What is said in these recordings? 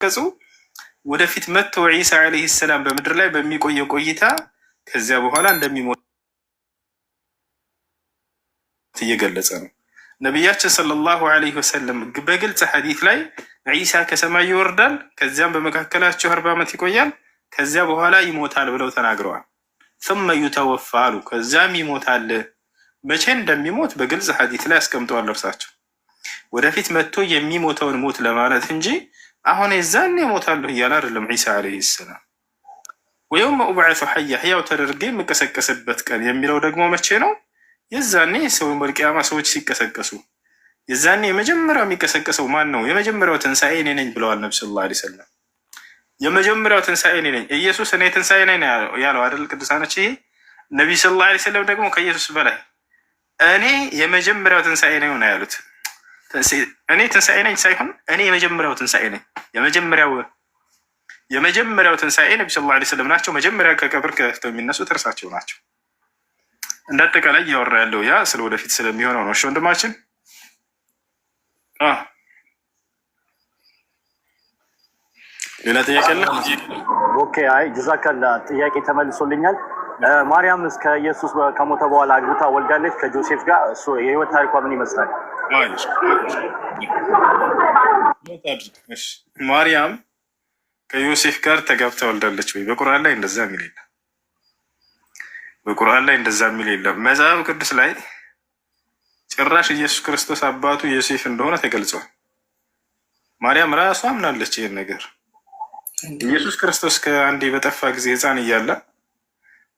ቀጹ ወደፊት መጥቶ ዒሳ ዓለይሂ ሰላም በምድር ላይ በሚቆየው ቆይታ ከዚያ በኋላ እንደሚሞት እየገለጸ ነው። ነቢያችን ሰለላሁ ዓለይሂ ወሰለም በግልጽ ሐዲት ላይ ዒሳ ከሰማይ ይወርዳል፣ ከዚያም በመካከላቸው 40 ዓመት ይቆያል፣ ከዚያ በኋላ ይሞታል ብለው ተናግረዋል። ثم يتوفى አሉ፣ ከዚያም ይሞታል። መቼ እንደሚሞት በግልጽ ሐዲት ላይ አስቀምጠዋል እርሳቸው። ወደፊት መጥቶ የሚሞተውን ሞት ለማለት እንጂ አሁን የዛኔ እሞታለሁ እያለ አይደለም ዒሳ ዓለይሂ ሰላም። ወየውመ ኡብዐሱ ሐያ ሕያው ተደርጌ የምቀሰቀስበት ቀን የሚለው ደግሞ መቼ ነው? የዛኔ ሰው በቂያማ ሰዎች ሲቀሰቀሱ የዛኔ የመጀመሪያው የሚቀሰቀሰው ማን ነው? የመጀመሪያው ትንሣኤ እኔ ነኝ ብለዋል ነብዩ ሰለላሁ ዐለይሂ ወሰለም። የመጀመሪያው ትንሣኤ እኔ ነኝ። ኢየሱስ እኔ ትንሣኤ ነኝ ያለው አይደል? ቅዱሳኖች፣ ይሄ ነብዩ ሰለላሁ ዐለይሂ ወሰለም ደግሞ ከኢየሱስ በላይ እኔ የመጀመሪያው ትንሣኤ ነኝ ነው ያሉት። እኔ ትንሣኤ ነኝ ሳይሆን እኔ የመጀመሪያው ትንሣኤ ነኝ። የመጀመሪያው ትንሣኤ ነብዩ ሰለላሁ ዐለይሂ ወሰለም ናቸው። መጀመሪያ ከቀብር ከፍተው የሚነሱት እርሳቸው ናቸው። እንደ አጠቃላይ እያወራ ያለው ያ ስለ ወደፊት ስለሚሆነው ነው። እሺ ወንድማችን፣ ሌላ ጥያቄ አለ? ኦኬ፣ አይ ጀዛከላ፣ ጥያቄ ተመልሶልኛል። ማርያም እስከ ኢየሱስ ከሞተ በኋላ አግብታ ወልዳለች ከጆሴፍ ጋር። እሱ የህይወት ታሪኳ ምን ይመስላል? ማርያም ከዮሴፍ ጋር ተጋብታ ወልዳለች ወይ? በቁርአን ላይ እንደዛ የሚል የለም። በቁርአን ላይ እንደዛ የሚል የለም። መጽሐፍ ቅዱስ ላይ ጭራሽ ኢየሱስ ክርስቶስ አባቱ ዮሴፍ እንደሆነ ተገልጿል። ማርያም ራሷ አምናለች ይህን ነገር። ኢየሱስ ክርስቶስ ከአንዴ በጠፋ ጊዜ ህፃን እያለ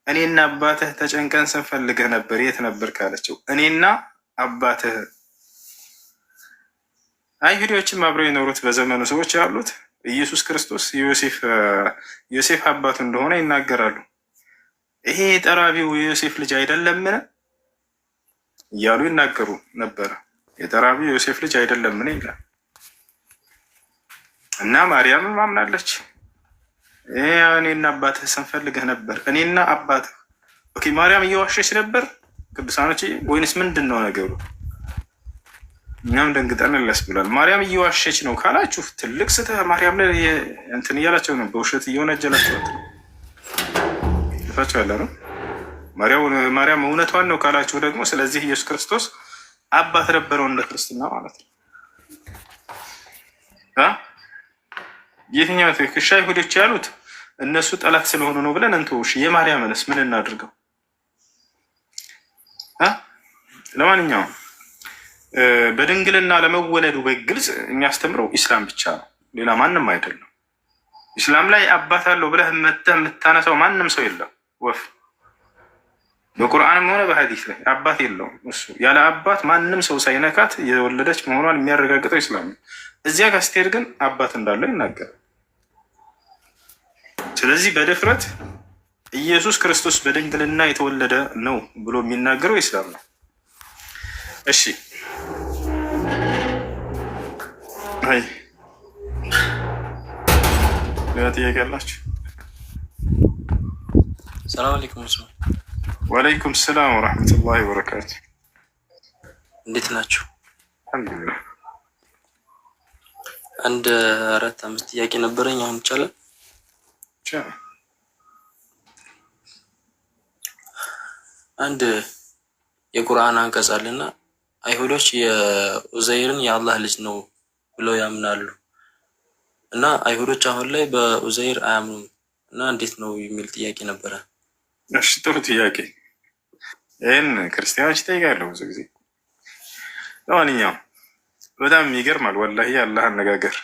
እኔና አባትህ ተጨንቀን ስንፈልግህ ነበር፣ የት ነበር ካለችው፣ እኔና አባትህ አይሁዶችም አብረው የኖሩት በዘመኑ ሰዎች ያሉት ኢየሱስ ክርስቶስ ዮሴፍ አባቱ እንደሆነ ይናገራሉ። ይሄ የጠራቢው የዮሴፍ ልጅ አይደለምን እያሉ ይናገሩ ነበረ። የጠራቢው የዮሴፍ ልጅ አይደለምን ይላል እና ማርያምም አምናለች። እኔና አባትህ ስንፈልግህ ነበር፣ እኔና አባትህ። ኦኬ፣ ማርያም እየዋሸች ነበር ቅዱሳኖች ወይንስ ምንድን ነው ነገሩ? እኛም ደንግጠን ለስ ብሏል። ማርያም እየዋሸች ነው ካላችሁ ትልቅ ስህተት። ማርያም ላይ እንትን እያላቸው ነው፣ በውሸት እየወነጀላቸው ያለ ነው። ማርያም እውነቷን ነው ካላችሁ ደግሞ ስለዚህ ኢየሱስ ክርስቶስ አባት ነበረው እንደ ክርስትና ማለት ነው። የትኛው ትክሻ አይሁዶች ያሉት እነሱ ጠላት ስለሆኑ ነው ብለን እንተውሽ። የማርያምንስ ምን እናድርገው? ለማንኛውም በድንግልና ለመወለዱ በግልጽ የሚያስተምረው ኢስላም ብቻ ነው፣ ሌላ ማንም አይደለም። ኢስላም ላይ አባት አለው ብለህ መተህ የምታነሳው ማንም ሰው የለም። ወፍ በቁርአንም ሆነ በሐዲስ ላይ አባት የለውም። እሱ ያለ አባት ማንም ሰው ሳይነካት የወለደች መሆኗን የሚያረጋግጠው ኢስላም ነው። እዚያ ጋር ስትሄድ ግን አባት እንዳለው ይናገራል። ስለዚህ በድፍረት ኢየሱስ ክርስቶስ በድንግልና የተወለደ ነው ብሎ የሚናገረው ኢስላም ነው። እሺ፣ አይ ሌላ ጥያቄ አላችሁ? ሰላም አለይኩም። ወአለይኩም ሰላም ወራህመቱላሂ ወበረካቱ። እንዴት ናችሁ? አልሐምዱሊላህ። አንድ 4-5 ጥያቄ ነበረኝ። አሁን ይቻላል? አንድ የቁርአን አንቀጽ አለና አይሁዶች የኡዘይርን የአላህ ልጅ ነው ብለው ያምናሉ እና አይሁዶች አሁን ላይ በኡዘይር አያምኑም እና እንዴት ነው የሚል ጥያቄ ነበረ። እሺ፣ ጥሩ ጥያቄ። ይህን ክርስቲያኖች ይጠይቃሉ ብዙ ጊዜ። ለማንኛውም በጣም ይገርማል ወላሂ አላህ አነጋገር።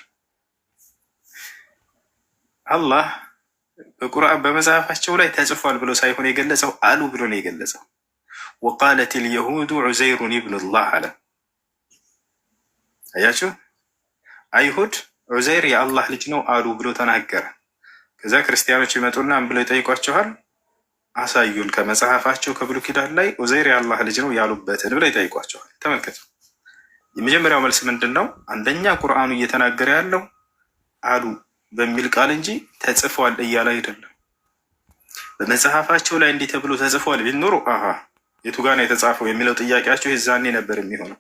አላህ በቁርአን በመጽሐፋቸው ላይ ተጽፏል ብሎ ሳይሆን የገለጸው አሉ ብሎ ነው የገለጸው። ወቃለት ልየሁዱ ዑዘይሩን ኢብኑላህ አለ። አያችሁ፣ አይሁድ ዑዘይር የአላህ ልጅ ነው አሉ ብሎ ተናገረ። ከዛ ክርስቲያኖች ይመጡና ብለው ይጠይቋቸዋል፣ አሳዩን ከመጽሐፋቸው ከብሉይ ኪዳን ላይ ዑዘይር የአላህ ልጅ ነው ያሉበትን ብለው ይጠይቋቸዋል። ተመልከቱ፣ የመጀመሪያው መልስ ምንድን ነው? አንደኛ ቁርአኑ እየተናገረ ያለው አሉ በሚል ቃል እንጂ ተጽፏል እያለ አይደለም። በመጽሐፋቸው ላይ እንዲህ ተብሎ ተጽፏል ቢኖሩ የቱ ጋር ነው የተጻፈው የሚለው ጥያቄያቸው የዛኔ ነበር የሚሆነው።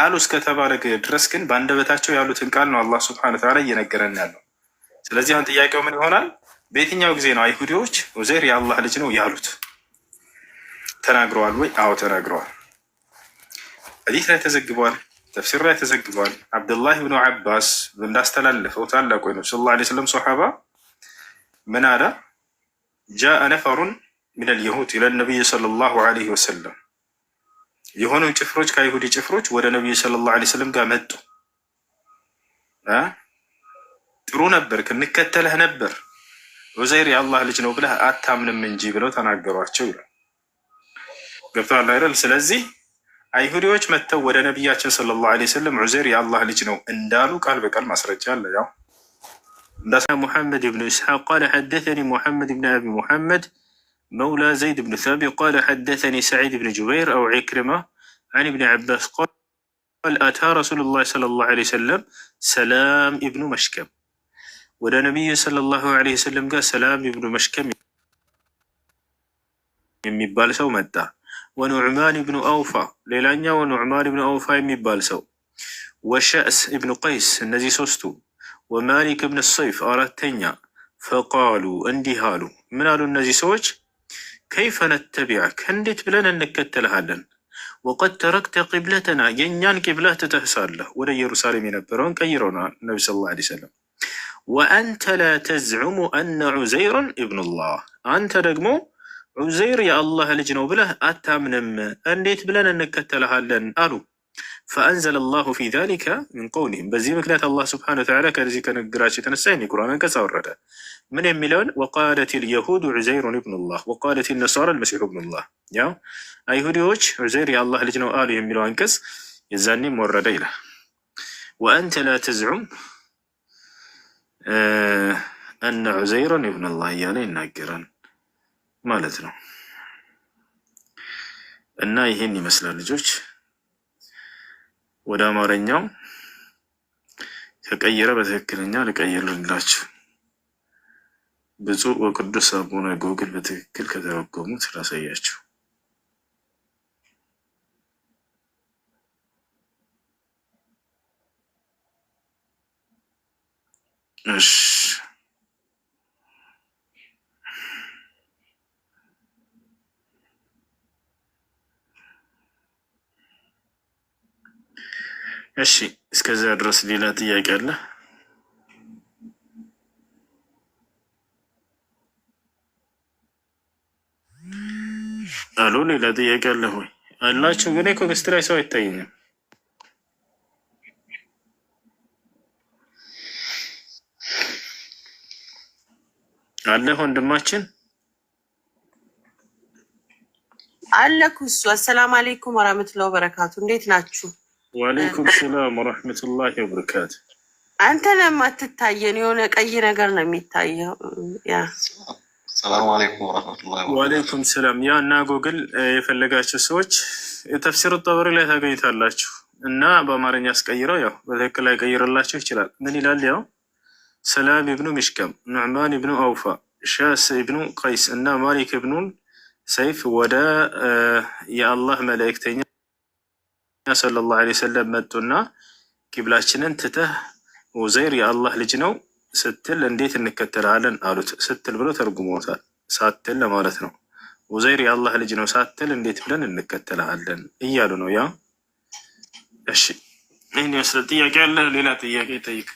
አሉ እስከተባለ ድረስ ግን በአንደበታቸው ያሉትን ቃል ነው አላህ ሱብሓነሁ ወተዓላ እየነገረን ያለው። ስለዚህ አሁን ጥያቄው ምን ይሆናል? በየትኛው ጊዜ ነው አይሁዲዎች ዑዘይር የአላህ ልጅ ነው ያሉት? ተናግረዋል ወይ? አዎ ተናግረዋል። ሐዲስ ላይ ተዘግቧል፣ ተፍሲር ላይ ተዘግቧል። አብዱላህ ብኑ ዓባስ እንዳስተላለፈው ታላቁ ነው ሰለላሁ ዐለይሂ ወሰለም ሶሓባ ምን አለ? ጃአ ነፈሩን ሚነል የሁድ ኢለ ነቢይ ሰለላሁ ዐለይሂ ወሰለም፣ የሆኑ ጭፍሮች ከአይሁድ ጭፍሮች ወደ ነቢዩ ሰለላሁ ዐለይሂ ወሰለም ጋር መጡ። ጥሩ ነበር፣ እንከተለህ ነበር፣ ዑዘይር የአላህ ልጅ ነው ብለህ አታምንም እንጂ ብለው ተናገሯቸው ይላል። ገብቶሃል አይደል? ስለዚህ አይሁዲዎች መጥተው ወደ ነቢያችን ሰለላሁ ዐለይሂ ወሰለም ዑዘይር የአላህ ልጅ ነው እንዳሉ ቃል በቃል ማስረጃ አለ። ያው ሙሐመድ ብኑ ኢስሐቅ ቃለ ሐደተኒ ሙሐመድ ብን አቢ ሙሐመድ መውላ ዘይድ ብን ሳቢት ቃለ ሐደተኒ ሰዒድ ብን ጁበይር አው ዒክሪማ አን ብን ዓባስ ቃል አታ ረሱሉላህ ሰለላሁ ዐለይሂ ወሰለም ሰላም ኢብኑ መሽከም፣ ወደ ነቢዩ ሰለላሁ ዐለይሂ ወሰለም ጋር ሰላም ኢብኑ መሽከም የሚባል ሰው መጣ። ወኑዕማን ብኑ አውፋ፣ ሌላኛው ኑዕማን ብኑ አውፋ የሚባል ሰው፣ ወሸእስ ኢብኑ ቀይስ፣ እነዚህ ሶስቱ፣ ወማሊክ ብን ሰይፍ አራተኛ። ፈቃሉ እንዲህ አሉ። ምን አሉ እነዚህ ሰዎች? ከይፈ ነተቢዐክ፣ እንዴት ብለን እንከተልሃለን? ወቀድ ተረክተ ቂብለተና፣ የእኛን ቂብላ ትተህሳለህ። ወደ ኢየሩሳሌም የነበረውን ቀይረውናል ነቢ ሰለላሁ ዐለይሂ ወሰለም። ወአንተ ላ ተዝዑሙ አነ ዑዘይረን ኢብኑላህ፣ አንተ ደግሞ ዑዘይር የአላህ ልጅ ነው ብለህ አታምንም፣ እንዴት ብለን እንከተልሃለን አሉ። ፈአንዘለ ላሁ ፊ ዛሊከ ሚን ቀውሊሂም፣ በዚህ ምክንያት አላህ ስብሐነሁ ወተዓላ ከዚህ ከንግግራቸው የተነሳ የቁርአን አንቀጽ አወረደ። ምን የሚለውን? ወቃለት ልየሁድ ዑዘይሩን ኢብኑላህ ወቃለት ነሳራ አልመሲሑ ኢብኑላህ። ያው አይሁዲዎች ዑዘይር የአላህ ልጅ ነው አሉ የሚለው አንቀጽ የዛኔም ወረደ ይላል። ወአንተ ላ ተዝዑም አነ ዑዘይረን ኢብኑላህ እያለ ይናገራል ማለት ነው። እና ይህን ይመስላል ልጆች። ወደ አማርኛው ከቀየረ በትክክለኛ ልቀይርላችሁ። ብፁዕ ወቅዱስ አቡነ ጎግል በትክክል ከተረጎሙት ላሳያችሁ። እሺ እሺ እስከዚያ ድረስ ሌላ ጥያቄ አለ? አሉ ሌላ ጥያቄ አለ ወይ? አላችሁ? ግን እኮ ገስት ላይ ሰው አይታየኝም። አለ ወንድማችን አለኩ። እሱ አሰላሙ አለይኩም ወራህመቱላሂ ወበረካቱ። እንዴት ናችሁ? ወአለይኩም ሰላም ወራህመቱላሂ ወበረካቱ። አንተ ለማትታየን የሆነ ቀይ ነገር ነው የሚታየው። ያ ሰላም አለይኩም ወራህመቱላሂ ወበረካቱ። ወአለይኩም ሰላም። ያ እና ጎግል የፈለጋችሁ ሰዎች ተፍሲር ጠበሪ ላይ ታገኙታላችሁ። እና በአማርኛ አስቀይረው ያው በትክክል ላይ ቀይረላችሁ ይችላል። ምን ይላል? ያው ሰላም ኢብኑ ሚሽከም፣ ኑዕማን ኢብኑ አውፋ፣ ሻስ ኢብኑ ቀይስ እና ማሊክ ኢብኑ ሰይፍ ወደ የአላህ መልእክተኛ ሰለላሁ ዐለይሂ ወሰለም መጡና ቂብላችንን ትተህ ዑዘይር የአላህ ልጅ ነው ስትል እንዴት እንከተልሃለን አሉት። ስትል ብሎ ተርጉሞታል። ሳትል ለማለት ነው። ዑዘይር የአላህ ልጅ ነው ሳትል እንዴት ብለን እንከተልሃለን እያሉ ነው። ያ እሺ፣ ይህን ይመስላል። ጥያቄ አለ? ሌላ ጥያቄ ጠይቅ።